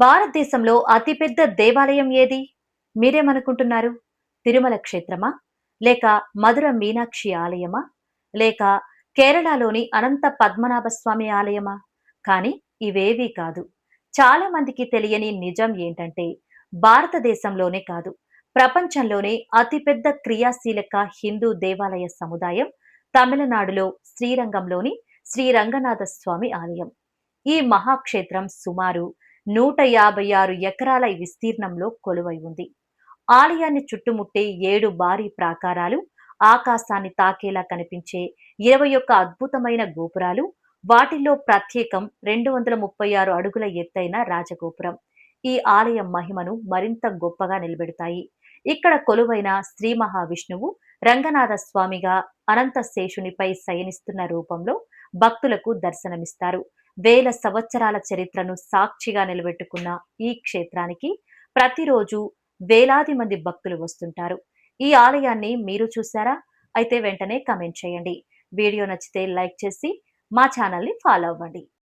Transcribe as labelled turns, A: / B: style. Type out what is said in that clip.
A: భారతదేశంలో అతిపెద్ద దేవాలయం ఏది? మీరేమనుకుంటున్నారు? తిరుమల క్షేత్రమా? లేక మధుర మీనాక్షి ఆలయమా? లేక కేరళలోని అనంత పద్మనాభ స్వామి ఆలయమా? కానీ ఇవేవీ కాదు. చాలా మందికి తెలియని నిజం ఏంటంటే భారతదేశంలోనే కాదు, ప్రపంచంలోనే అతిపెద్ద క్రియాశీలక హిందూ దేవాలయ సముదాయం తమిళనాడులో శ్రీరంగంలోని శ్రీ రంగనాథ స్వామి ఆలయం. ఈ మహాక్షేత్రం సుమారు 156 ఎకరాల విస్తీర్ణంలో కొలువై ఉంది. ఆలయాన్ని చుట్టుముట్టే 7 భారీ ప్రాకారాలు, ఆకాశాన్ని తాకేలా కనిపించే 21 అద్భుతమైన గోపురాలు, వాటిల్లో ప్రత్యేకం 236 అడుగుల ఎత్తైన రాజగోపురం ఈ ఆలయం మహిమను మరింత గొప్పగా నిలబెడతాయి. ఇక్కడ కొలువైన శ్రీ మహావిష్ణువు రంగనాథ స్వామిగా అనంత శేషునిపై శయనిస్తున్న రూపంలో భక్తులకు దర్శనమిస్తారు. వేల సంవత్సరాల చరిత్రను సాక్షిగా నిలబెట్టుకున్న ఈ క్షేత్రానికి ప్రతిరోజు వేలాది మంది భక్తులు వస్తుంటారు. ఈ ఆలయాన్ని మీరు చూసారా? అయితే వెంటనే కమెంట్ చేయండి. వీడియో నచ్చితే లైక్ చేసి మా ఛానల్ని ఫాలో అవ్వండి.